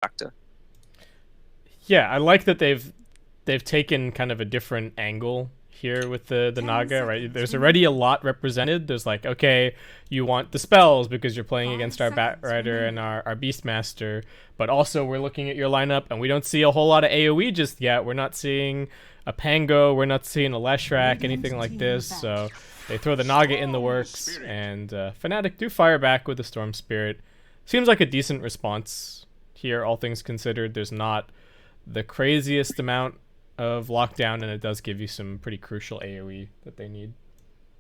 factor. Yeah, I like that they've taken kind of a different angle here with the Naga, right? There's already a lot represented. There's like, okay, you want the spells because you're playing against our Batrider and our Beastmaster, but also we're looking at your lineup and we don't see a whole lot of AoE just yet. We're not seeing a Pango, we're not seeing a Leshrac, anything like this. So they throw the Naga in the works, and Fnatic do fire back with the Storm Spirit. Seems like a decent response here, all things considered. There's not the craziest amount of lockdown, and it does give you some pretty crucial AoE that they need.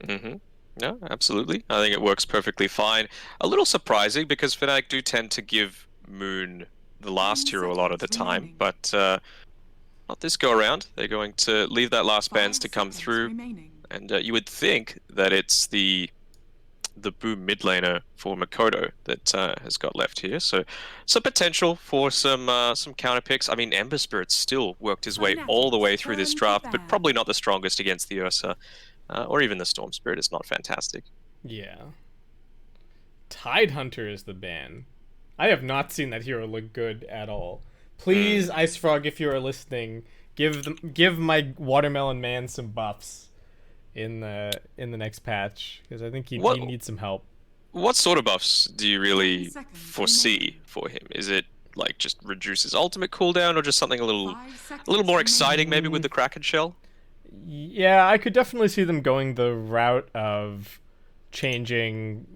Mm-hmm. No, absolutely. I think it works perfectly fine. A little surprising because Fnatic do tend to give Moon the last hero a lot of the time, but not this go around. They're going to leave that last bands to come through, and you would think that it's the boom mid laner for Makoto that has got left here. So some potential for some counter picks. I mean, Ember Spirit still worked his way all the way through this draft, but probably not the strongest against the Ursa. Or even the Storm Spirit is not fantastic. Yeah. Tidehunter is the ban. I have not seen that hero look good at all. Please, Ice Frog, if you are listening, give my Watermelon Man some buffs in the next patch, because I think he What needs some help. what sort of buffs do you really foresee for him? Is it like just reduce his ultimate cooldown, or just something a little more exciting, maybe with the Kraken Shell? Yeah, I could definitely see them going the route of changing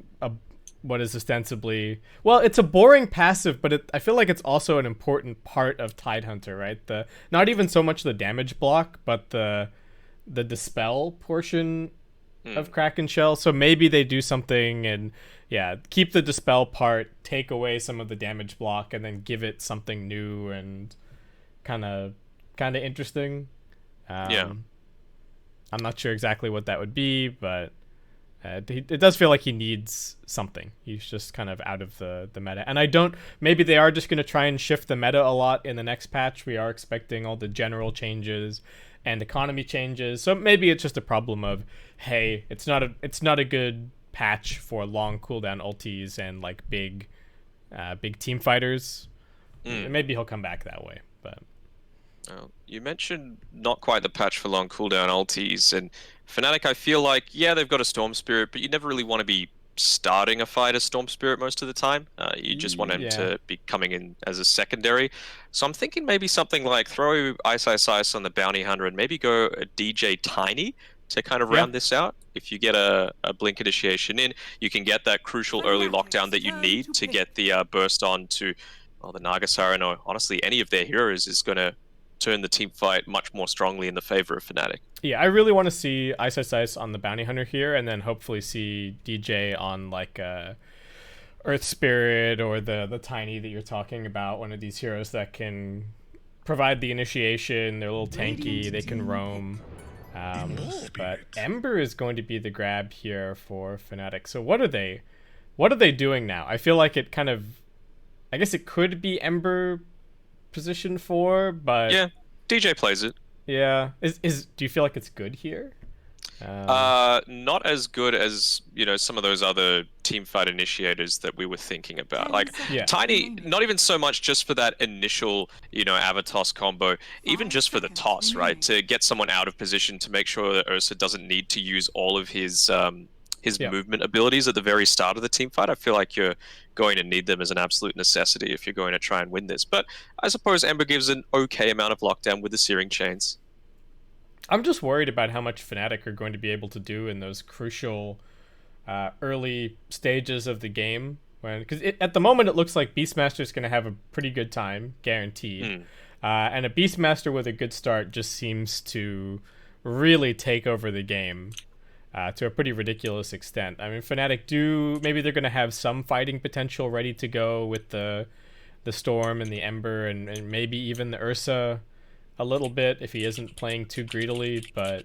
what is ostensibly, well, it's a boring passive, but I feel like it's also an important part of Tidehunter, right? The not even so much the damage block, but the dispel portion of Kraken Shell. So maybe they do something and yeah, keep the dispel part, take away some of the damage block, and then give it something new and kind of interesting. Yeah. Um, I'm not sure exactly what that would be, but it does feel like he needs something. He's just kind of out of the meta. And I don't... Maybe they are just going to try and shift the meta a lot in the next patch. We are expecting all the general changes and economy changes. So maybe it's just a problem of, hey, it's not a good patch for long cooldown ultis and like big team fighters. Maybe he'll come back that way, but... You mentioned not quite the patch for long cooldown ultis, and Fnatic, I feel like, yeah, they've got a Storm Spirit, but you never really want to be starting a fight as Storm Spirit most of the time. You just want him Yeah. to be coming in as a secondary. So I'm thinking maybe something like throw Ice Ice Ice on the Bounty Hunter and maybe go a DJ Tiny to kind of Yeah. round this out. If you get a Blink Initiation in, you can get that crucial early lockdown that you need to get the burst on to, well, the Naga Siren, or honestly any of their heroes is going to turn the team fight much more strongly in the favor of Fnatic. Yeah, I really want to see Ice Ice Ice on the Bounty Hunter here, and then hopefully see DJ on like Earth Spirit or the Tiny that you're talking about, one of these heroes that can provide the initiation. They're a little tanky, they can roam. But Ember is going to be the grab here for Fnatic. So what are they doing now? I feel like it kind of, I guess it could be Ember position 4, but Yeah, DJ plays it. yeah, is do you feel like it's good here? Not as good as, some of those other team fight initiators that we were thinking about. Like Yeah. Tiny, not even so much just for that initial, Avatos combo, even just for the toss, right? To get someone out of position to make sure that Ursa doesn't need to use all of his Yeah. movement abilities at the very start of the team fight. I feel like you're going to need them as an absolute necessity if you're going to try and win this. But I suppose Ember gives an okay amount of lockdown with the Searing Chains. I'm just worried about how much Fnatic are going to be able to do in those crucial early stages of the game. Because at the moment it looks like Beastmaster's going to have a pretty good time, guaranteed. And a Beastmaster with a good start just seems to really take over the game to a pretty ridiculous extent. I mean, Fnatic maybe they're going to have some fighting potential ready to go with the Storm and the Ember and maybe even the Ursa a little bit if he isn't playing too greedily, but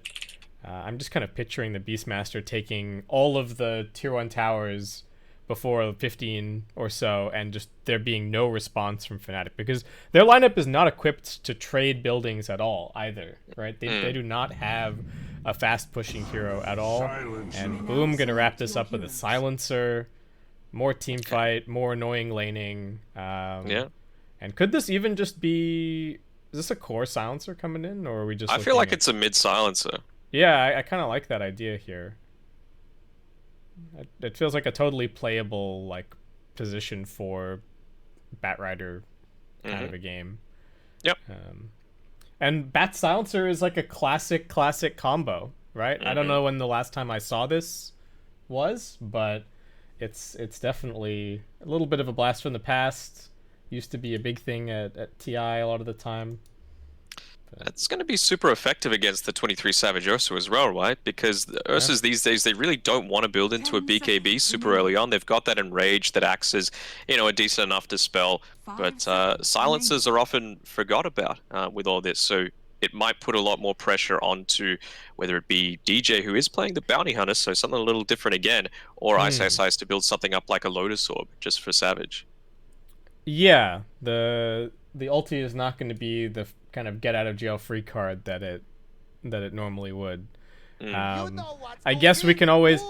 I'm just kind of picturing the Beastmaster taking all of the tier 1 towers before 15 or so, and just there being no response from Fnatic, because their lineup is not equipped to trade buildings at all either, right? They do not have a fast pushing hero at all. And boom, gonna wrap this up with a silencer, more team fight, more annoying laning. Yeah. And could this even just be... Is this a core silencer coming in, or are we just I feel looking like at... it's a mid silencer. Yeah, I kind of like that idea here. It feels like a totally playable like position for Batrider kind of a game. Yep. And Bat Silencer is like a classic combo, right? I don't know when the last time I saw this was, but it's definitely a little bit of a blast from the past. Used to be a big thing at TI a lot of the time. It's going to be super effective against the 23 Savage Ursa as well, right? Because the Ursas these days, they really don't want to build into a BKB super early on. They've got that Enrage that acts as, a decent enough dispel. But silencers are often forgot about with all this. So it might put a lot more pressure onto whether it be DJ, who is playing the Bounty Hunter, so something a little different again, or Ice to build something up like a Lotus Orb just for Savage. Yeah, the ulti is not going to be the kind of get out of jail free card that it normally would. I guess we can always...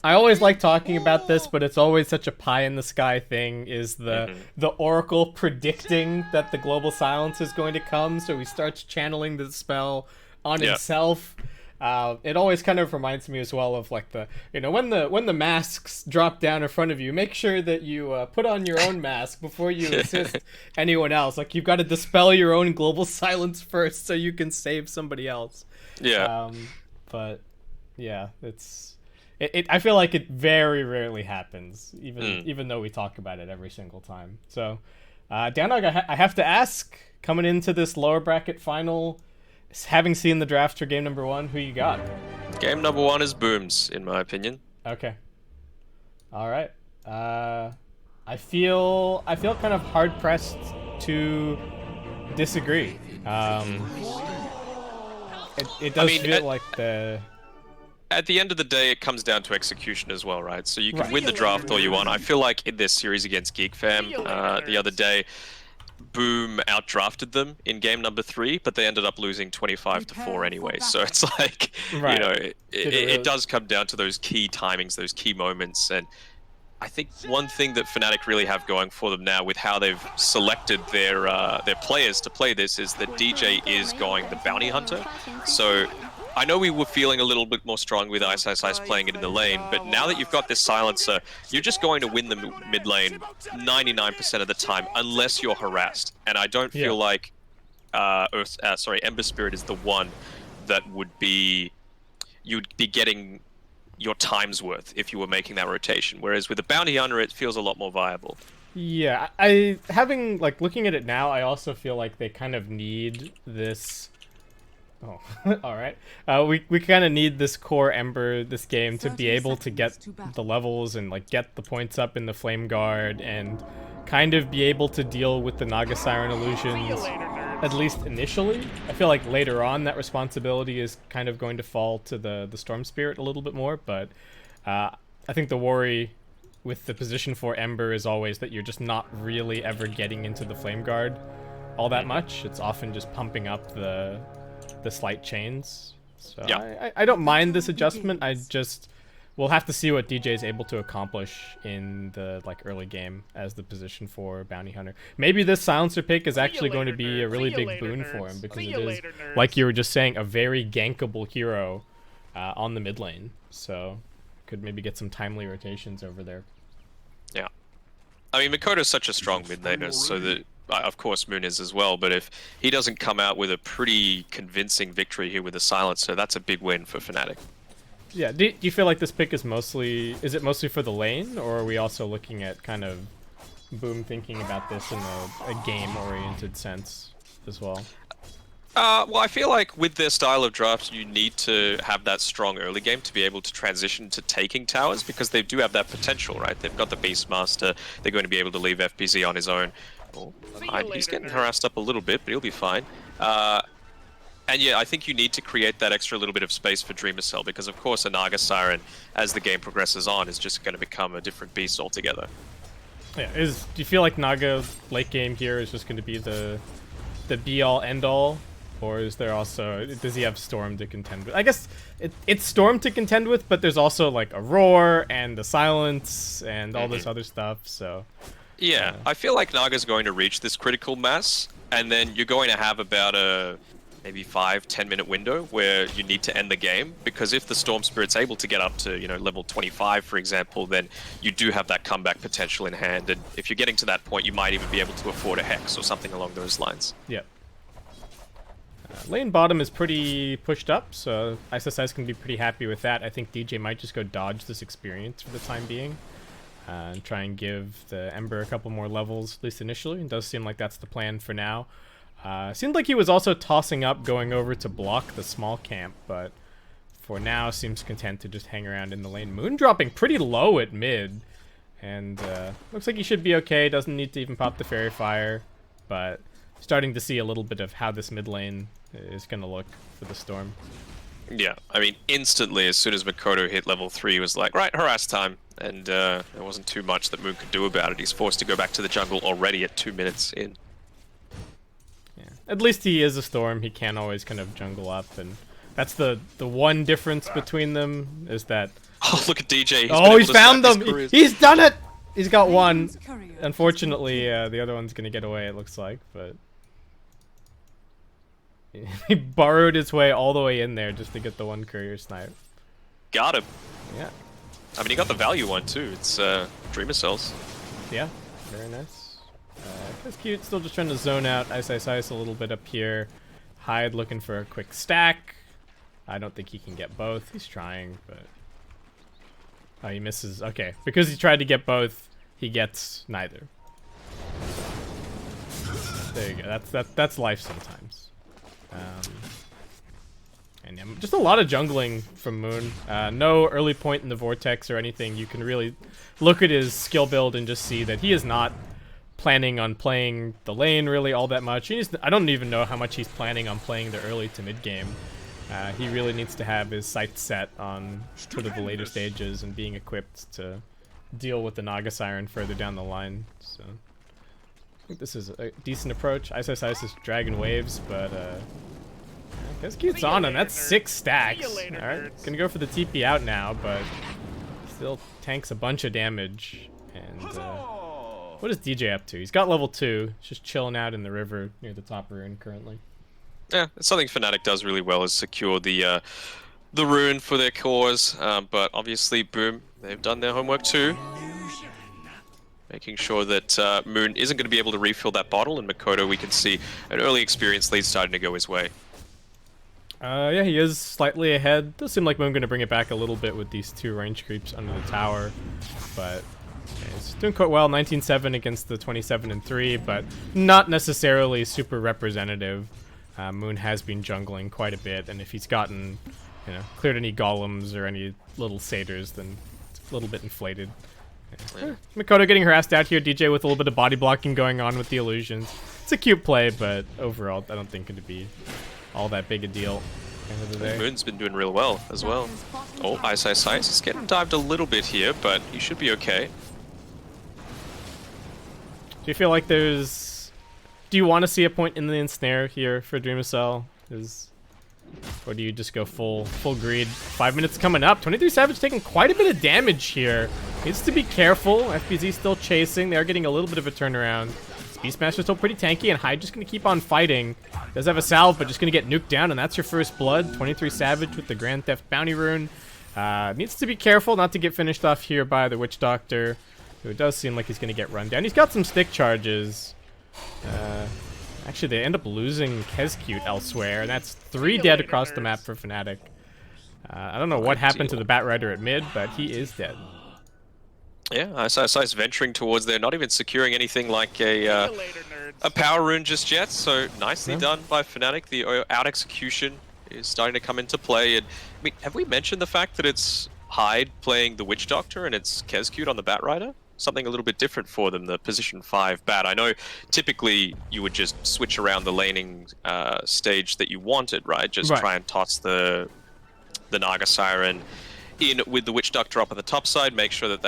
I always like talking about this, but it's always such a pie in the sky thing, is the Oracle predicting that the global silence is going to come, so he starts channeling the spell on himself. It always kind of reminds me as well of like the, when the masks drop down in front of you, make sure that you put on your own mask before you assist anyone else. Like, you've got to dispel your own global silence first so you can save somebody else. Yeah. But yeah, I feel like it very rarely happens, even though we talk about it every single time. So, Danog, I have to ask, coming into this lower bracket final, having seen the draft for game number 1, who you got? Game number 1 is Booms, in my opinion. Okay. All right. I feel kind of hard pressed to disagree. It does feel like the... At the end of the day, it comes down to execution as well, right? So you can win the draft all you want. I feel like in this series against GeekFam the other day, Boom outdrafted them in game number 3, but they ended up losing 25-4 anyway. So it's like, it does come down to those key timings, those key moments. And I think one thing that Fnatic really have going for them now with how they've selected their players to play this is that DJ is going the Bounty Hunter. So I know we were feeling a little bit more strong with Ice playing it in the lane, but now that you've got this silencer, you're just going to win the mid lane 99% of the time, unless you're harassed. And I don't feel like Ember Spirit is the one that you'd be getting your time's worth if you were making that rotation. Whereas with the Bounty Hunter, it feels a lot more viable. Yeah, looking at it now, I also feel like they kind of need this... Oh, all right. We kind of need this core Ember this game to be able to get the levels and like get the points up in the Flame Guard and kind of be able to deal with the Naga Siren illusions, at least initially. I feel like later on that responsibility is kind of going to fall to the Storm Spirit a little bit more, but I think the worry with the position for Ember is always that you're just not really ever getting into the Flame Guard all that much. It's often just pumping up the slight chains. So I don't mind this adjustment. We'll have to see what DJ is able to accomplish in the early game as the position for Bounty Hunter. Maybe this silencer pick is actually going to be a really big boon for him, because it is, like you were just saying, a very gankable hero on the mid lane. So could maybe get some timely rotations over there. Yeah. I mean, Makoto's such a strong mid laner, so that of course Moon is as well, but if he doesn't come out with a pretty convincing victory here with the silencer, that's a big win for Fnatic. Yeah, do you feel like this pick is mostly for the lane, or are we also looking at kind of Boom thinking about this in a game-oriented sense as well? Well, I feel like with their style of drafts, you need to have that strong early game to be able to transition to taking towers, because they do have that potential, right? They've got the Beastmaster, they're going to be able to leave FBZ on his own. Oh, he's getting harassed up a little bit, but he'll be fine. And yeah, I think you need to create that extra little bit of space for Dreamer Cell, because of course a Naga Siren, as the game progresses on, is just going to become a different beast altogether. Yeah, do you feel like Naga late game here is just going to be the be-all, end-all? Or is there also... Does he have Storm to contend with? I guess it's Storm to contend with, but there's also like a Roar and the Silence and all this other stuff, so... Yeah, I feel like Naga's going to reach this critical mass, and then you're going to have about a maybe 5-10 minute window where you need to end the game, because if the Storm Spirit's able to get up to, you know, level 25, for example, then you do have that comeback potential in hand, and if you're getting to that point, you might even be able to afford a Hex or something along those lines. Yep. Lane bottom is pretty pushed up, so ISSI's can be pretty happy with that. I think DJ might just go dodge this experience for the time being. And try and give the Ember a couple more levels, at least initially. It does seem like that's the plan for now. Seemed like he was also tossing up going over to block the small camp, but for now seems content to just hang around in the lane. Moon dropping pretty low at mid, and looks like he should be okay. Doesn't need to even pop the Fairy Fire, but starting to see a little bit of how this mid lane is going to look for the Storm. Yeah, I mean, instantly, as soon as Mikoto hit level 3, he was like, right, harass time. And there wasn't too much that Moon could do about it. He's forced to go back to the jungle already at 2 minutes in. Yeah, at least he is a Storm. He can always kind of jungle up, and that's the one difference between them, is that... Oh, look at DJ. He's found them! He's done it! He's got one. Unfortunately, the other one's going to get away, it looks like, but... He burrowed his way all the way in there just to get the one courier snipe. Got him. Yeah. I mean, he got the value one too. It's Dreamer Cells. Yeah, very nice. That's cute. Still just trying to zone out Ice a little bit up here. Hyde looking for a quick stack. I don't think he can get both. He's trying, but... Oh, he misses. Okay, because he tried to get both, he gets neither. There you go. That's life sometimes. And yeah, just a lot of jungling from Moon. No early point in the Vortex or anything. You can really look at his skill build and just see that he is not planning on playing the lane really all that much. I don't even know how much he's planning on playing the early to mid game. He really needs to have his sights set on sort of the later stages and being equipped to deal with the Naga Siren further down the line. So I think this is a decent approach. ISS is Dragon Waves, but Kescute's on him. That's 6 stacks. Alright, gonna go for the TP out now, but still tanks a bunch of damage. And what is DJ up to? He's got level 2. He's just chilling out in the river near the top rune currently. Yeah, it's something Fnatic does really well, is secure the rune for their cores. But obviously, Boom, they've done their homework too. Making sure that Moon isn't going to be able to refill that bottle, and Mikoto, we can see an early experience lead starting to go his way. Yeah, he is slightly ahead. Does seem like Moon going to bring it back a little bit with these 2 range creeps under the tower, but yeah, he's doing quite well. 19-7 against the 27-3, but not necessarily super representative. Moon has been jungling quite a bit, and if he's gotten, cleared any golems or any little satyrs, then it's a little bit inflated. Yeah. Mikoto getting harassed out here. DJ with a little bit of body blocking going on with the illusions. It's a cute play, but overall, I don't think it'd be all that big a deal. End of the day. Moon's been doing real well as well. Oh, Ice. He's getting dived a little bit here, but he should be okay. Do you feel like there's... Do you want to see a point in the ensnare here for Dreamcell? Or do you just go full greed? 5 minutes coming up. 23 Savage taking quite a bit of damage here. Needs to be careful. FBZ still chasing. They are getting a little bit of a turnaround. Beastmaster's still pretty tanky, and Hyde just going to keep on fighting. Does have a salve, but just going to get nuked down, and that's your first blood. 23 Savage with the Grand Theft Bounty Rune. Needs to be careful not to get finished off here by the Witch Doctor, who does seem like he's going to get run down. He's got some stick charges. Actually, they end up losing Kescute elsewhere, and that's 3 dead across the map for Fnatic. I don't know what happened to the Batrider at mid, but he is dead. Yeah, ISI's venturing towards there, not even securing anything like a power rune just yet, so nicely done by Fnatic. The out-execution is starting to come into play, and I mean, have we mentioned the fact that it's Hyde playing the Witch Doctor and it's Kescute on the Batrider? Something a little bit different for them, the position 5 bat. I know typically you would just switch around the laning stage that you wanted, right? Just try and toss the Naga Siren in with the Witch Doctor up on the top side, make sure that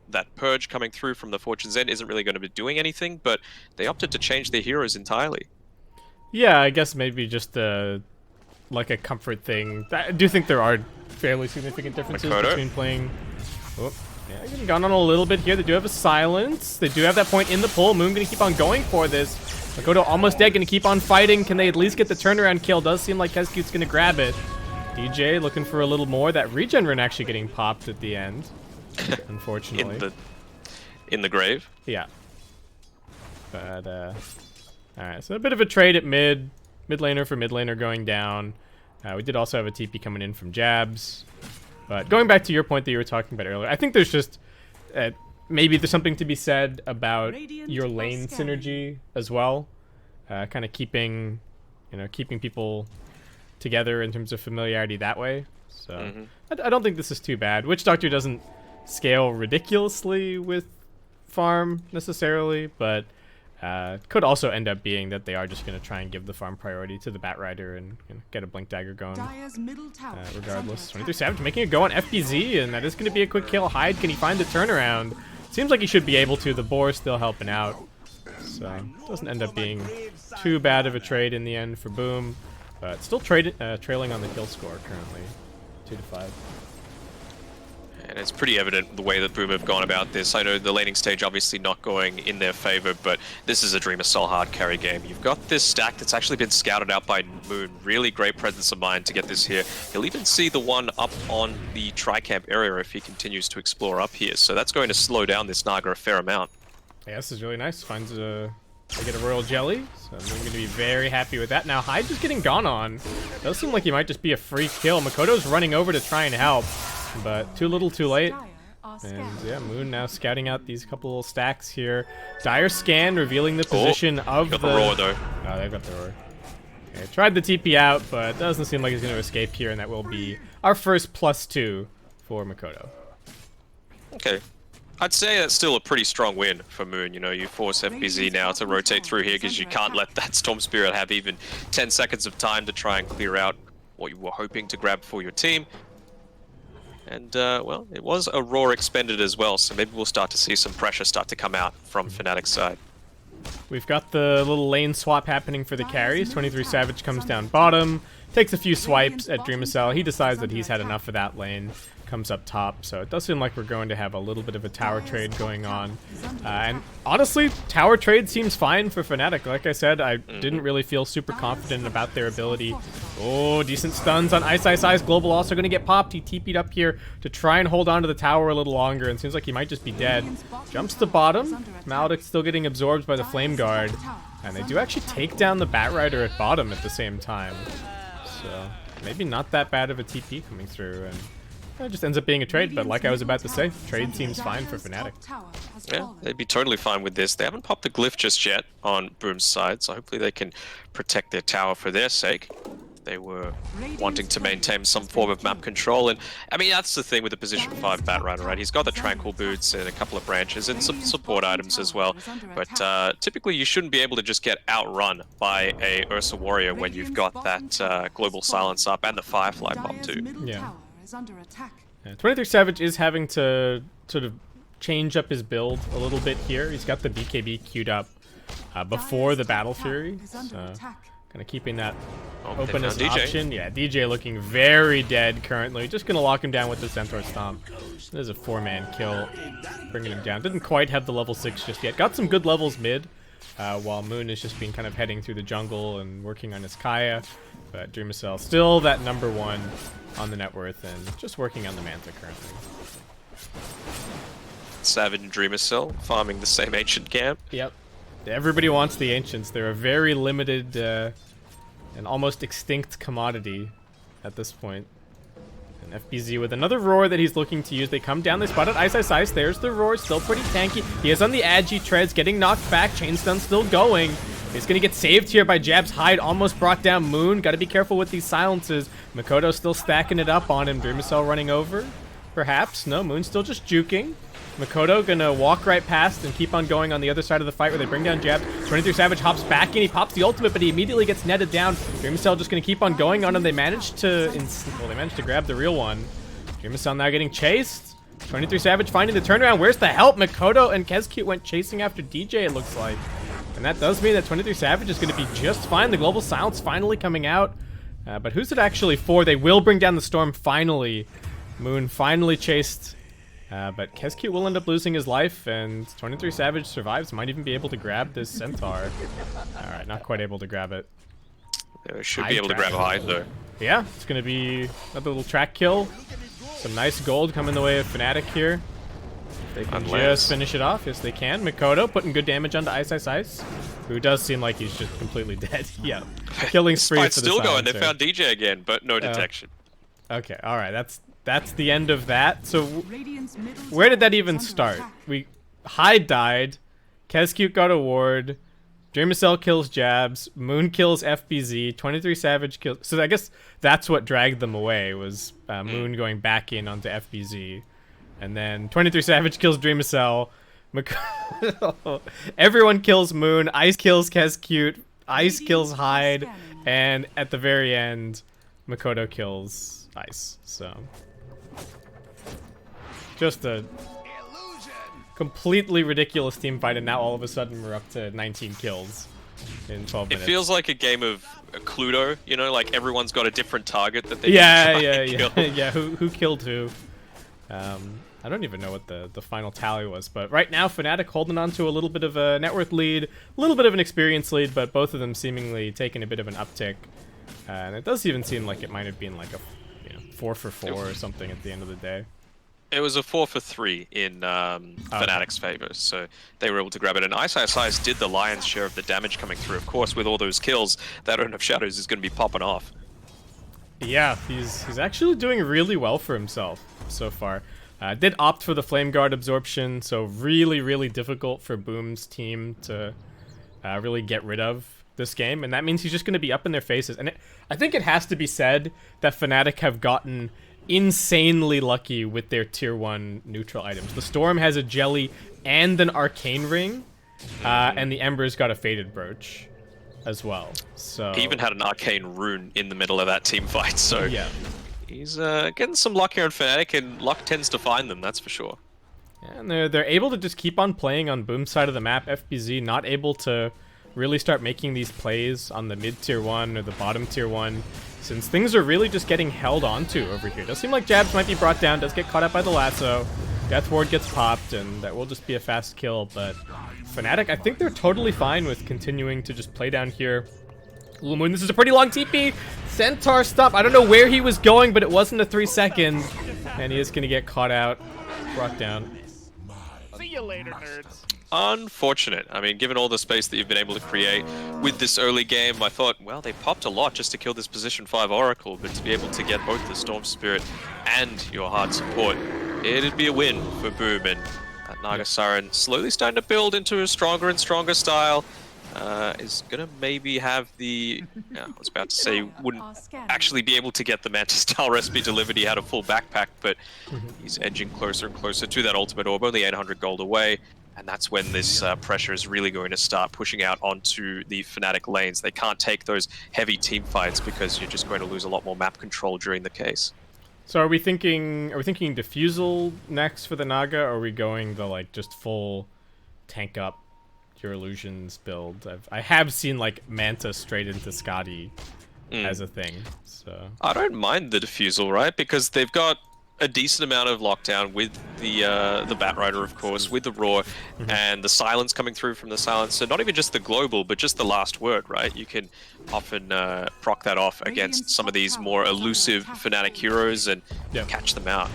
that purge coming through from the Fortune's End isn't really going to be doing anything, but they opted to change their heroes entirely. Yeah, I guess maybe just like a comfort thing. I do think there are fairly significant differences between playing... Oh. Yeah, Yeah, getting gone on a little bit here. They do have a silence. They do have that point in the pull. Moon gonna keep on going for this. Makoto almost dead, gonna keep on fighting. Can they at least get the turnaround kill? Does seem like Kescute's gonna grab it. DJ looking for a little more. That regen rune actually getting popped at the end, unfortunately. in the grave. Yeah. But alright, so a bit of a trade at mid. Mid laner for mid laner going down. We did also have a TP coming in from Jabs. But going back to your point that you were talking about earlier, I think there's just maybe there's something to be said about your lane synergy as well. Kind of keeping people together in terms of familiarity that way. So I don't think this is too bad. Witch Doctor doesn't scale ridiculously with farm necessarily, but could also end up being that they are just going to try and give the farm priority to the Batrider and get a Blink Dagger going regardless. 23 Savage making a go on FBZ, and that is going to be a quick kill. Hyde, can he find the turnaround? Seems like he should be able to. The Boar still helping out, so doesn't end up being too bad of a trade in the end for Boom, but still trailing on the kill score currently, 2-5. And it's pretty evident the way that Boom have gone about this. I know the laning stage obviously not going in their favor, but this is a Dreamer Soul hard carry game. You've got this stack that's actually been scouted out by Moon. Really great presence of mind to get this here. He'll even see the one up on the Tri-Camp area if he continues to explore up here. So that's going to slow down this Naga a fair amount. Yeah, this is really nice. Finds they get a Royal Jelly, so I'm going to be very happy with that. Now, Hyde just getting gone on. Does seem like he might just be a free kill. Makoto's running over to try and help, but too little too late. And yeah, Moon now scouting out these couple little stacks here. Dire scan revealing the position of the roar though. Oh, they've got the roar. Okay, tried the TP out, but it doesn't seem like he's going to escape here, and that will be our first +2 for Makoto. Okay. I'd say that's still a pretty strong win for Moon. You know, you force FBZ now to rotate through here because you can't let that Storm Spirit have even 10 seconds of time to try and clear out what you were hoping to grab for your team. And, well, it was a Roar expended as well, so maybe we'll start to see some pressure start to come out from Fnatic's side. We've got the little lane swap happening for the carries. 23 Savage comes down bottom, takes a few swipes at Dreamacell. He decides that he's had enough of that lane, comes up top. So it does seem like we're going to have a little bit of a tower trade going on. And honestly, tower trade seems fine for Fnatic. Like I said, I didn't really feel super confident about their ability. Oh, decent stuns on Ice Ice Ice. Global also going to get popped. He TP'd up here to try and hold on to the tower a little longer, and seems like he might just be dead. Jumps to bottom. Maledict's still getting absorbed by the Flame Guard. And they do actually take down the Batrider at bottom at the same time. So maybe not that bad of a TP coming through, and it just ends up being a trade. But like I was about to say, trade seems fine for Fnatic. Yeah, they'd be totally fine with this. They haven't popped the glyph just yet on Boom's side, so hopefully they can protect their tower for their sake. They were wanting to maintain some form of map control, and I mean that's the thing with the position 5 Batrider, right? He's got the Tranquil Boots and a couple of branches and some support items as well, but typically you shouldn't be able to just get outrun by a Ursa Warrior when you've got that Global Silence up and the Firefly pop too. Yeah. 23 Savage is having to sort of change up his build a little bit here. He's got the BKB queued up before the Battle Fury, so kind of keeping that open as an option. Yeah, DJ looking very dead currently. Just gonna lock him down with the Centaur Stomp. There's a 4-man kill, bringing him down. Didn't quite have the level 6 just yet. Got some good levels mid, while Moon is just been kind of heading through the jungle and working on his Kaya. But Dreamacell still that #1 on the net worth and just working on the Manta currently. Savage and Dreamacell farming the same Ancient camp. Yep. Everybody wants the Ancients. They're a very limited and almost extinct commodity at this point. And FBZ with another Roar that he's looking to use. They come down, they spotted Ice Ice Ice. There's the Roar, still pretty tanky. He is on the Agi treads, getting knocked back. Chain Stun still going. He's gonna get saved here by Jab's Hyde. Almost brought down Moon. Gotta be careful with these silences. Makoto still stacking it up on him. Dreamacell running over. Perhaps. No, Moon's still just juking. Makoto gonna walk right past and keep on going on the other side of the fight where they bring down Jab. 23 Savage hops back in. He pops the ultimate, but he immediately gets netted down. Dreamacell just gonna keep on going on him. They managed to grab the real one. Dreamacell now getting chased. 23 Savage finding the turnaround. Where's the help? Makoto and Kescute went chasing after DJ, it looks like. And that does mean that 23 Savage is going to be just fine. The Global Silence finally coming out. But who's it actually for? They will bring down the Storm finally. Moon finally chased But Kescute will end up losing his life, and 23 Savage survives. Might even be able to grab this Centaur. Alright, not quite able to grab it. Should be able to grab a hide, though. Yeah, it's going to be another little track kill. Some nice gold coming the way of Fnatic here. They can just finish it off. Yes, they can. Mikoto putting good damage onto Ice Ice Ice, who does seem like he's just completely dead. Yeah, killing spree for the still going. They silencer. found DJ again, but no detection. Okay, all right. That's the end of that. So where did that even start? Hyde died. Kescute got a ward. Dreamcell kills Jabs. Moon kills FBZ. 23 Savage kills. So I guess that's what dragged them away was Moon going back in onto FBZ. And then 23 Savage kills Dreamcell. Everyone kills Moon. Ice kills Kescute. Ice kills Hyde. And at the very end, Mikoto kills Ice. So just a completely ridiculous team fight, and now all of a sudden we're up to 19 kills in 12 minutes. It feels like a game of Cluedo, you know, like everyone's got a different target that they kill. Yeah, who killed who. I don't even know what the final tally was, but right now Fnatic holding on to a little bit of a net worth lead, a little bit of an experience lead, but both of them seemingly taking a bit of an uptick. And it does even seem like it might have been like a 4 for 4 or something at the end of the day. It was a 4 for 3 in Fnatic's favor, so they were able to grab it. And Ice Ice Ice did the lion's share of the damage coming through. Of course, with all those kills, that Urn of Shadows is going to be popping off. Yeah, he's actually doing really well for himself so far. Did opt for the Flame Guard absorption, so really difficult for Boom's team to really get rid of this game, and that means he's just going to be up in their faces. And I think it has to be said that Fnatic have gotten insanely lucky with their tier 1 neutral items. The Storm has a jelly and an arcane ring, and the Ember's got a faded brooch as well. So he even had an arcane rune in the middle of that team fight, so yeah, he's getting some luck here in Fnatic, and luck tends to find them, that's for sure. And they're able to just keep on playing on Boom's side of the map. FBZ not able to really start making these plays on the mid tier 1 or the bottom tier 1, since things are really just getting held onto over here. Does seem like Jabs might be brought down, does get caught up by the lasso. Death Ward gets popped, and that will just be a fast kill, but Fnatic, I think they're totally fine with continuing to just play down here. Moon, this is a pretty long TP. Centaur stop. I don't know where he was going, but it wasn't a 3-second, and he is going to get caught out, brought down. See you later, nerds. Unfortunate. I mean, given all the space that you've been able to create with this early game, I thought, well, they popped a lot just to kill this position 5 Oracle, but to be able to get both the Storm Spirit and your hard support, it'd be a win for Boom, and that Naga Siren slowly starting to build into a stronger and stronger style. Is gonna maybe have the, I was about to say, wouldn't actually be able to get the Manta style recipe delivered. He had a full backpack, but he's edging closer and closer to that ultimate orb, only 800 gold away. And that's when this pressure is really going to start pushing out onto the Fnatic lanes. They can't take those heavy team fights because you're just going to lose a lot more map control during the case. So are we thinking Diffusal next for the Naga, or are we going the like just full tank up your illusions build? I have seen like Manta straight into Scotty as a thing. So I don't mind the Diffusal, right? Because they've got a decent amount of lockdown with the Batrider, of course, with the Roar, and the silence coming through from the silence. So not even just the global, but just the last word, right? You can often proc that off against some of these more elusive Fnatic heroes and catch them out.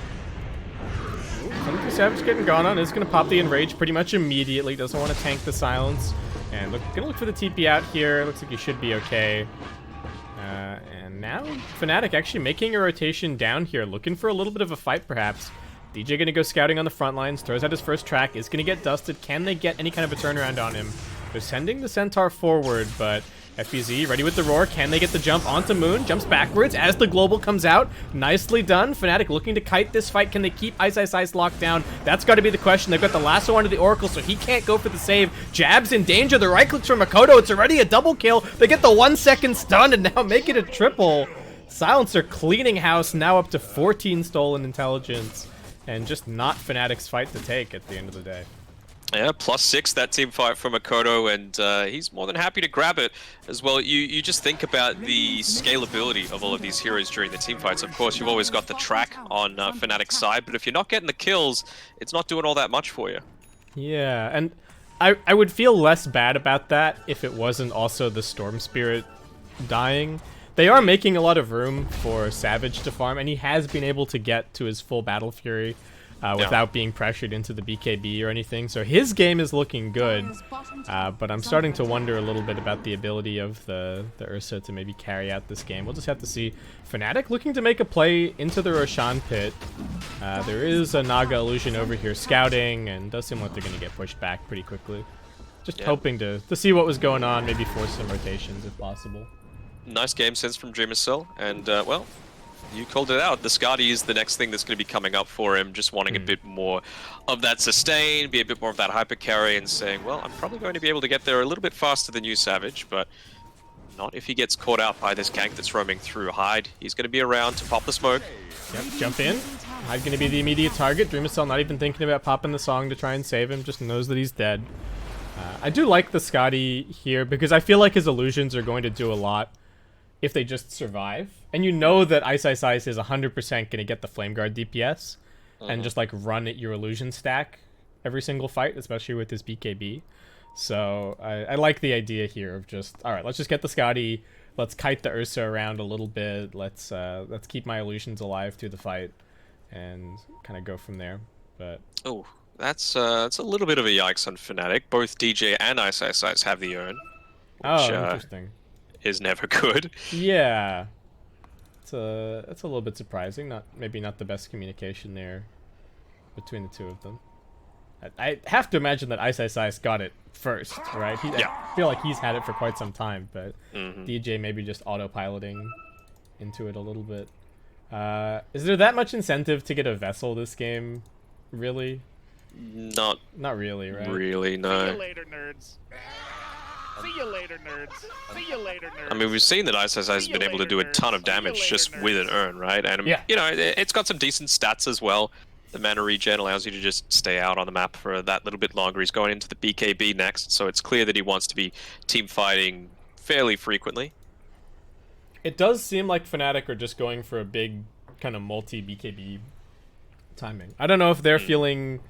23 Savage getting gone on is going to pop the Enrage pretty much immediately. Doesn't want to tank the silence. And gonna look for the TP out here. Looks like he should be okay. And now Fnatic actually making a rotation down here, looking for a little bit of a fight perhaps. DJ gonna go scouting on the front lines, throws out his first track, is gonna get dusted. Can they get any kind of a turnaround on him? They're sending the Centaur forward, but FBZ ready with the Roar. Can they get the jump onto Moon? Jumps backwards as the global comes out. Nicely done. Fnatic looking to kite this fight. Can they keep Ice Ice Ice locked down? That's got to be the question. They've got the lasso onto the Oracle, so he can't go for the save. Jabs in danger. The right clicks from Makoto. It's already a double kill. They get the 1 second stun and now make it a triple. Silencer cleaning house, now up to 14 stolen intelligence. And just not Fnatic's fight to take at the end of the day. Yeah, +6 that team fight from Makoto, and he's more than happy to grab it as well. You just think about the scalability of all of these heroes during the team fights. Of course, you've always got the track on Fnatic's side, but if you're not getting the kills, it's not doing all that much for you. Yeah, and I would feel less bad about that if it wasn't also the Storm Spirit dying. They are making a lot of room for Savage to farm, and he has been able to get to his full Battle Fury without being pressured into the BKB or anything. So his game is looking good, but I'm starting to wonder a little bit about the ability of the Ursa to maybe carry out this game. We'll just have to see. Fnatic looking to make a play into the Roshan pit. There is a Naga illusion over here scouting, and does seem like they're going to get pushed back pretty quickly. Just hoping to see what was going on, maybe force some rotations if possible. Nice game sense from Dreamercell, and well, you called it out. The Skadi is the next thing that's going to be coming up for him, just wanting a bit more of that sustain, be a bit more of that hyper carry, and saying, well, I'm probably going to be able to get there a little bit faster than you, Savage, but not if he gets caught out by this gank that's roaming through. Hyde, he's going to be around to pop the smoke. Yep, jump in. Hyde going to be the immediate target. Dreamercell not even thinking about popping the song to try and save him, just knows that he's dead. I do like the Skadi here, because I feel like his illusions are going to do a lot if they just survive. And you know that Ice is 100% going to get the Flame Guard DPS and just like run at your illusion stack every single fight, especially with his BKB. So I like the idea here of just, all right, let's just get the Skadi, let's kite the Ursa around a little bit, let's keep my illusions alive through the fight, and kind of go from there. But oh, that's a little bit of a yikes on Fnatic. Both DJ and Ice have the urn, which interesting. Is never good. Yeah, it's a little bit surprising. Maybe not the best communication there between the two of them. I have to imagine that Ice got it first, right? I feel like he's had it for quite some time, but DJ maybe just autopiloting into it a little bit. Is there that much incentive to get a vessel this game? Really? Not really, right? Really, no. See you later, nerds. See you later, nerds. See you later, nerds. I mean, we've seen that Ice has been able to do a ton of damage just with an urn, right? And, you know, it's got some decent stats as well. The mana regen allows you to just stay out on the map for that little bit longer. He's going into the BKB next, so it's clear that he wants to be team fighting fairly frequently. It does seem like Fnatic are just going for a big kind of multi-BKB timing. I don't know if they're feeling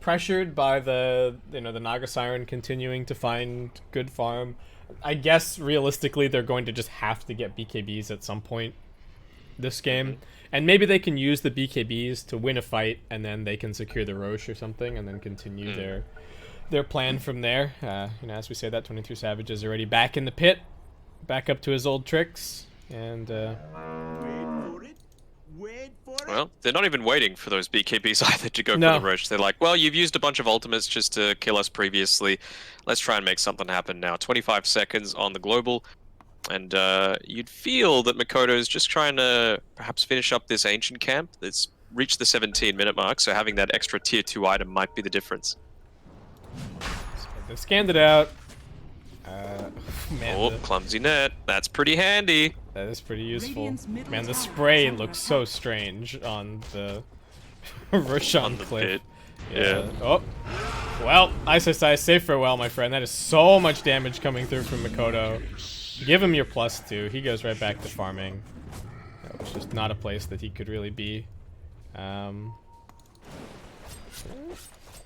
pressured by the the Naga Siren continuing to find good farm. I guess realistically they're going to just have to get BKBs at some point this game, and maybe they can use the BKBs to win a fight, and then they can secure the Rosh or something, and then continue their plan from there. As we say that, 23 Savage is already back in the pit, back up to his old tricks, and well, they're not even waiting for those BKBs either to go for the Rosh. They're like, well, you've used a bunch of ultimates just to kill us previously. Let's try and make something happen now. 25 seconds on the global. And you'd feel that Makoto's just trying to perhaps finish up this ancient camp. It's reached the 17-minute mark, so having that extra tier 2 item might be the difference. They've scanned it out. Man, clumsy net. That's pretty handy. That is pretty useful. Man, the spray looks so strange on the Roshan cliff. Yeah. Oh. Well, Ice, say farewell, my friend. That is so much damage coming through from Makoto. Give him your +2. He goes right back to farming. That was just not a place that he could really be.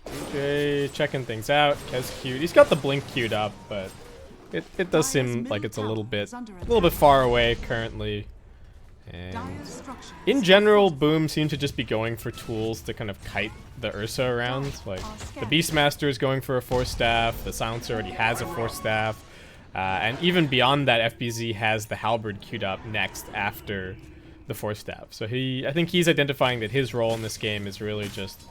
DJ checking things out. Kez queued. He's got the blink queued up, but it does seem like it's a little bit far away currently. And in general, Boom seems to just be going for tools to kind of kite the Ursa around. Like the Beastmaster is going for a Force Staff. The Silencer already has a Force Staff. And even beyond that, FBZ has the Halberd queued up next after the Force Staff. So I think he's identifying that his role in this game is really just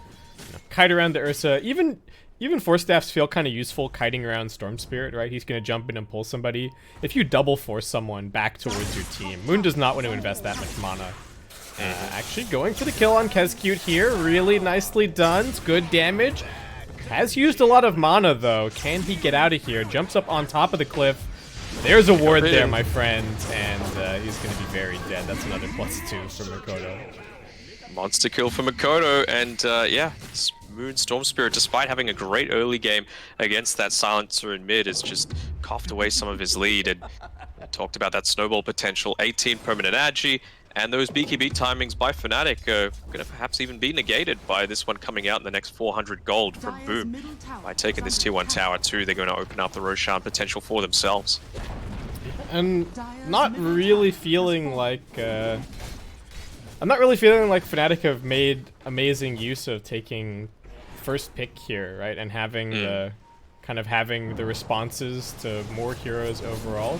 kite around the Ursa. Even Force Staffs feel kind of useful kiting around Storm Spirit, right? He's going to jump in and pull somebody. If you double force someone back towards your team, Moon does not want to invest that much mana. Actually going for the kill on Kezcute here. Really nicely done. It's good damage. Has used a lot of mana, though. Can he get out of here? Jumps up on top of the cliff. There's a ward there, my friend, and he's going to be very dead. That's another +2 for Makoto. Monster kill for Makoto, and yeah, Moon Storm Spirit, despite having a great early game against that Silencer in mid, has just coughed away some of his lead, and talked about that snowball potential. 18 permanent agi, and those BKB timings by Fnatic are going to perhaps even be negated by this one coming out in the next 400 gold from Boom. By taking this tier 1 tower too, they're going to open up the Roshan potential for themselves. And not really feeling like I'm not really feeling like Fnatic have made amazing use of taking first pick here, right? And having the having the responses to more heroes overall.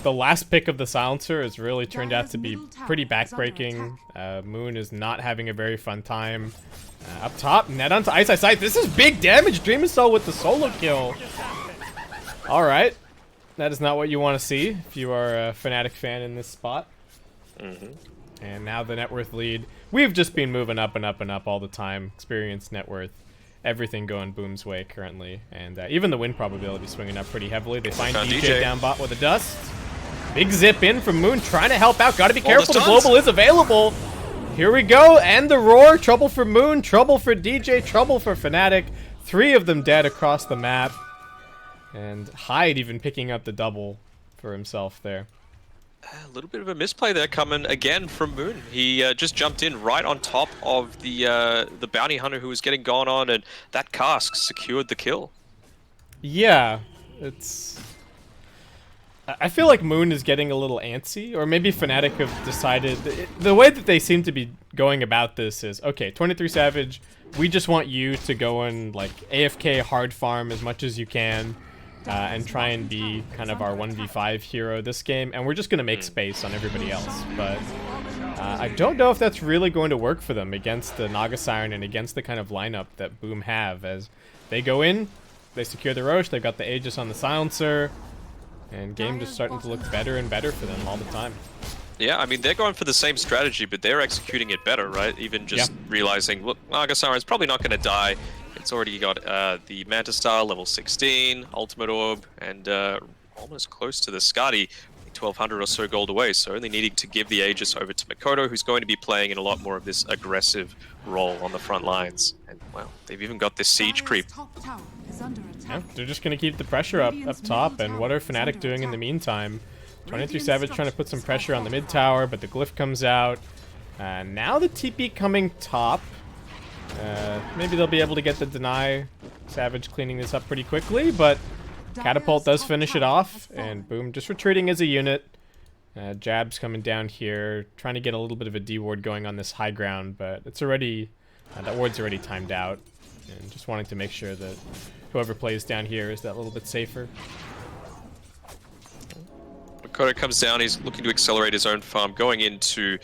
The last pick of the Silencer has really turned out to be pretty backbreaking. Moon is not having a very fun time. Up top, net onto Ice Ice Sight. This is big damage. Dream Assault with the solo kill. Alright. That is not what you want to see if you are a Fnatic fan in this spot. And now the net worth lead. We've just been moving up and up and up all the time. Experience, net worth, everything going Boom's way currently. And even the win probability swinging up pretty heavily. They find DJ down bot with a dust. Big zip in from Moon, trying to help out. Gotta be careful, the global is available. Here we go, and the roar. Trouble for Moon, trouble for DJ, trouble for Fnatic. 3 of them dead across the map. And Hyde even picking up the double for himself there. A little bit of a misplay there coming again from Moon. He just jumped in right on top of the bounty hunter who was getting gone on, and that cask secured the kill. Yeah, it's... I feel like Moon is getting a little antsy, or maybe Fnatic have decided... The way that they seem to be going about this is, okay, 23 Savage, we just want you to go and like AFK hard farm as much as you can. And try and be kind of our 1v5 hero this game, and we're just going to make space on everybody else. But I don't know if that's really going to work for them against the Naga Siren and against the kind of lineup that Boom have. As they go in, they secure the Rosh, they've got the Aegis on the Silencer, and game just starting to look better and better for them all the time. Yeah, I mean, they're going for the same strategy, but they're executing it better, right? Even just realizing, look, Naga Siren's probably not going to die. It's already got the Manta Star, level 16, Ultimate Orb, and almost close to the Skadi, 1,200 or so gold away, so only needing to give the Aegis over to Makoto, who's going to be playing in a lot more of this aggressive role on the front lines. And, well, they've even got this siege creep. Yeah, they're just going to keep the pressure up top, and what are Fnatic doing in the meantime? 23 Savage trying to put some pressure on the mid tower, but the glyph comes out. Now the TP coming top. Maybe they'll be able to get the deny. Savage cleaning this up pretty quickly, but Catapult does finish it off, and Boom just retreating as a unit. Jab's coming down here, trying to get a little bit of a D-ward going on this high ground, but it's already, that ward's already timed out, and just wanting to make sure that whoever plays down here is that little bit safer. Makoto comes down, he's looking to accelerate his own farm, going into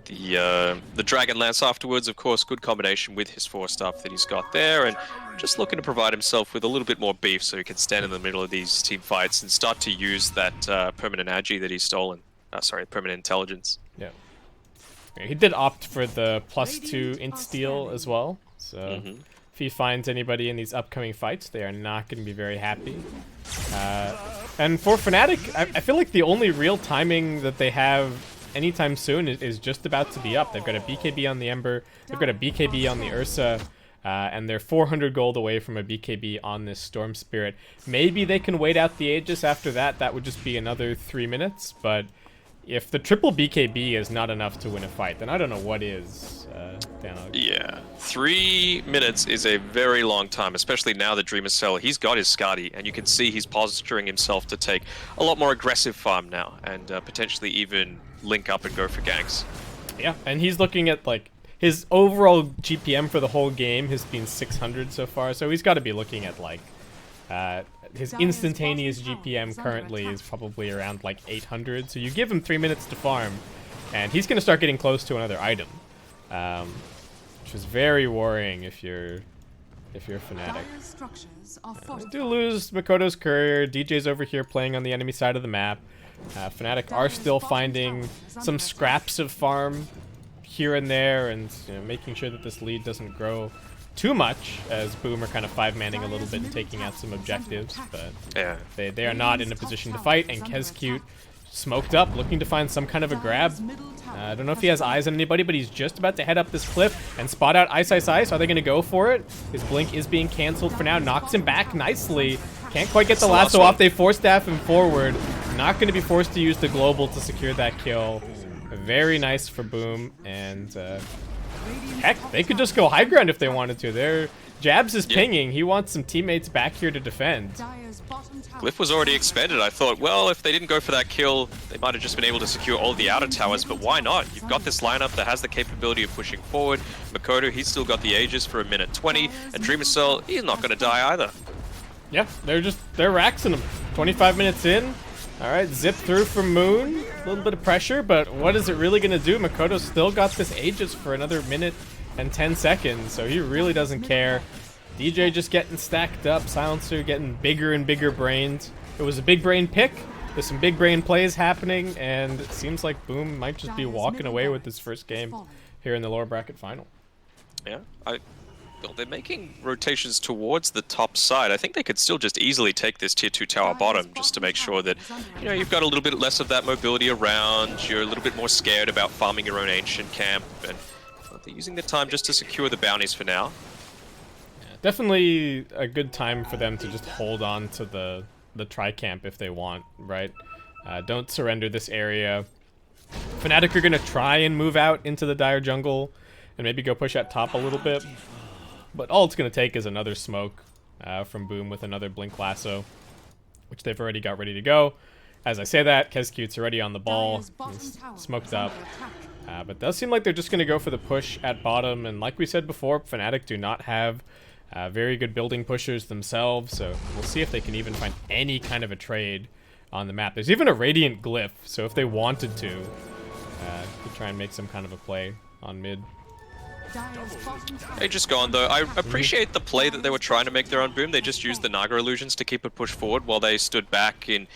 the Dragon Lance afterwards. Of course, good combination with his 4 stuff that he's got there, and just looking to provide himself with a little bit more beef so he can stand in the middle of these team fights and start to use that permanent agi that he's stolen. Sorry, permanent intelligence. Yeah. He did opt for the +2 int steal as well, so if he finds anybody in these upcoming fights, they are not going to be very happy. And for Fnatic, I feel like the only real timing that they have anytime soon is just about to be up. They've got a BKB on the Ember, they've got a BKB on the Ursa, and they're 400 gold away from a BKB on this Storm Spirit. Maybe they can wait out the Aegis after that. That would just be another 3 minutes, but if the triple BKB is not enough to win a fight, then I don't know what is, Danog. Yeah, 3 minutes is a very long time, especially now that Dreamer Cell, he's got his Skadi, and you can see he's posturing himself to take a lot more aggressive farm now, and potentially even link up and go for ganks. Yeah, and he's looking at, like, his overall GPM for the whole game has been 600 so far, so he's got to be looking at, like, his instantaneous GPM currently is probably around like 800, so you give him 3 minutes to farm, and he's going to start getting close to another item, which is very worrying if you're Fnatic. We do lose Makoto's courier. DJ's over here playing on the enemy side of the map. Fnatic are still finding some scraps of farm here and there, and making sure that this lead doesn't grow too much, as Boom are kind of 5-manning a little bit and taking out some objectives, but yeah, they are not in a position to fight, and Kezcute smoked up, looking to find some kind of a grab. I don't know if he has eyes on anybody, but he's just about to head up this cliff and spot out Ice Ice Ice. Are they going to go for it? His blink is being canceled for now. Knocks him back nicely. Can't quite get the lasso off. They force staff him forward. Not going to be forced to use the global to secure that kill. Very nice for Boom. And heck, they could just go high ground if they wanted to. Their Jabs is pinging. He wants some teammates back here to defend. Glyph was already expended. I thought, well, if they didn't go for that kill, they might have just been able to secure all the outer towers, but why not? You've got this lineup that has the capability of pushing forward. Makoto, he's still got the Aegis for 1:20, and Dreamercell, he's not going to die either. Yeah, they're raxing him. 25 minutes in. All right, zip through from Moon. A little bit of pressure, but what is it really going to do? Makoto's still got this Aegis for another 1:10, so he really doesn't care. DJ just getting stacked up. Silencer getting bigger and bigger brains. It was a big brain pick. There's some big brain plays happening, and it seems like Boom might just be walking away with his first game here in the lower bracket final. Yeah, well, they're making rotations towards the top side. I think they could still just easily take this tier 2 tower bottom just to make sure that, you know, you've got a little bit less of that mobility around. You're a little bit more scared about farming your own ancient camp, and they're using the time just to secure the bounties for now. Definitely a good time for them to just hold on to the tri-camp if they want, right? Don't surrender this area. Fnatic are going to try and move out into the Dire jungle and maybe go push at top a little bit. But all it's going to take is another smoke from Boom with another Blink Lasso, which they've already got ready to go. As I say that, Kezcute's already on the ball. He's smoked up. But it does seem like they're just going to go for the push at bottom. And like we said before, Fnatic do not have very good building pushers themselves, so we'll see if they can even find any kind of a trade on the map. There's even a Radiant Glyph, so if they wanted to, could try and make some kind of a play on mid. They just gone though. I appreciate the play that they were trying to make their own Boom. They just used the Naga illusions to keep it pushed forward while they stood back in,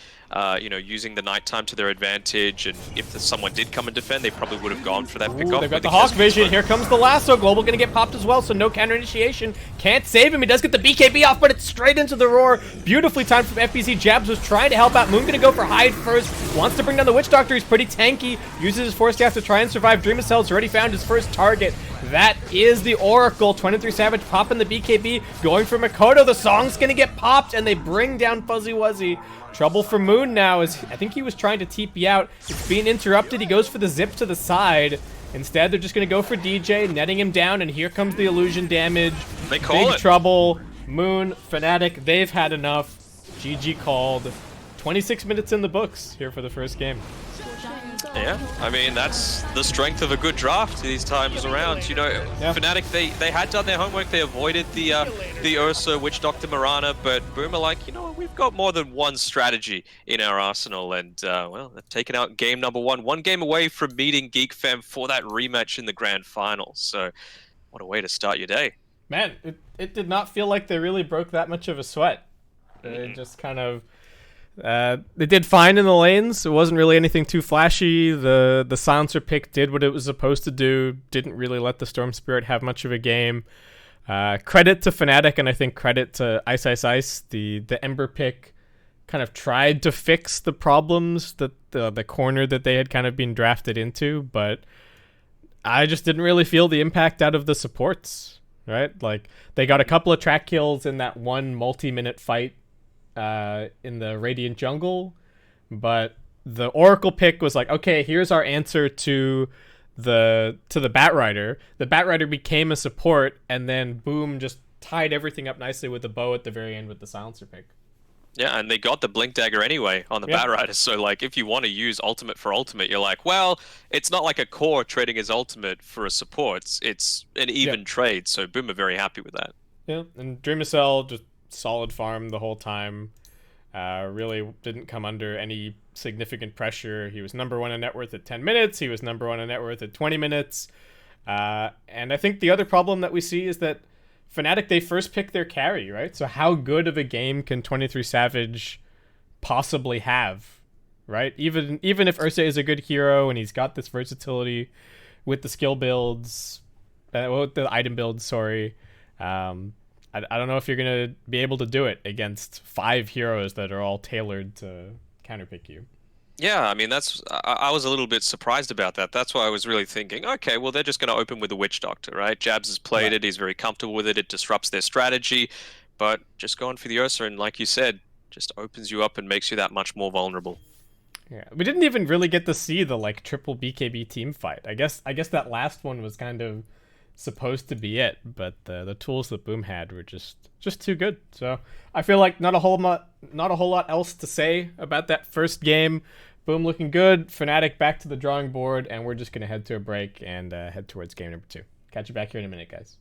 you know, using the nighttime to their advantage. And if someone did come and defend, they probably would have gone for that pickoff. They've got the Hawk Vision. Here comes the lasso. Global gonna get popped as well, so no counter initiation. Can't save him. He does get the BKB off, but it's straight into the roar. Beautifully timed from FBZ. Jabs was trying to help out. Moon gonna go for hide first. Wants to bring down the Witch Doctor. He's pretty tanky. Uses his Force Staff to try and survive. Dreamcell's already found his first target. That is the Oracle. 23 Savage popping the BKB. Going for Makoto. The song's gonna get popped, and they bring down Fuzzy Wuzzy. Trouble for Moon now, as I think he was trying to TP out. It's being interrupted. He goes for the zip to the side. Instead, they're just going to go for DJ, netting him down, and here comes the illusion damage. They call Big it. trouble. Moon, Fnatic, they've had enough. GG called. 26 minutes in the books here for the first game. Yeah, I mean, that's the strength of a good draft these times around. You know, Yeah. Fnatic, they had done their homework. They avoided the Ursa, Witch Doctor, Mirana, but Boom are like, you know, we've got more than one strategy in our arsenal, and, well, they've taken out game number one game away from meeting Geek Fam for that rematch in the grand final. So, what a way to start your day. Man, it did not feel like they really broke that much of a sweat. They just kind of... they did fine in the lanes. It wasn't really anything too flashy. The silencer pick did what it was supposed to do. Didn't really let the Storm Spirit have much of a game. Credit to Fnatic, and I think credit to Ice Ice Ice. The Ember pick kind of tried to fix the problems that the corner that they had kind of been drafted into, but I just didn't really feel the impact out of the supports, right? Like, they got a couple of track kills in that one multi-minute fight in the Radiant jungle, but the Oracle pick was like, okay, here's our answer to the Batrider. The Batrider became a support, and then Boom just tied everything up nicely with the bow at the very end with the silencer pick. Yeah, and they got the Blink Dagger anyway on the Batrider, so like if you want to use ultimate for ultimate, you're like, well, it's not like a core trading his ultimate for a support. It's an even trade, so Boom are very happy with that. Yeah, and Dreamcell just solid farm the whole time. Really didn't come under any significant pressure. He was number one in net worth at 10 minutes. He was number one in net worth at 20 minutes. And I think the other problem that we see is that Fnatic, they first pick their carry, right? So how good of a game can 23 Savage possibly have, right? Even if Ursa is a good hero and he's got this versatility with the skill builds, with the item builds, sorry. I don't know if you're going to be able to do it against 5 heroes that are all tailored to counterpick you. Yeah, I mean I was a little bit surprised about that. That's why I was really thinking, okay, well they're just going to open with a Witch Doctor, right? Jabs has played Right. it, he's very comfortable with it. It disrupts their strategy, but just going for the Ursa and like you said, just opens you up and makes you that much more vulnerable. Yeah, we didn't even really get to see the like triple BKB team fight. I guess that last one was kind of supposed to be it, but the tools that Boom had were just too good. So I feel like not a whole lot else to say about that first game. Boom looking good. Fnatic back to the drawing board, and we're just gonna head to a break and head towards game number 2. Catch you back here in a minute, guys.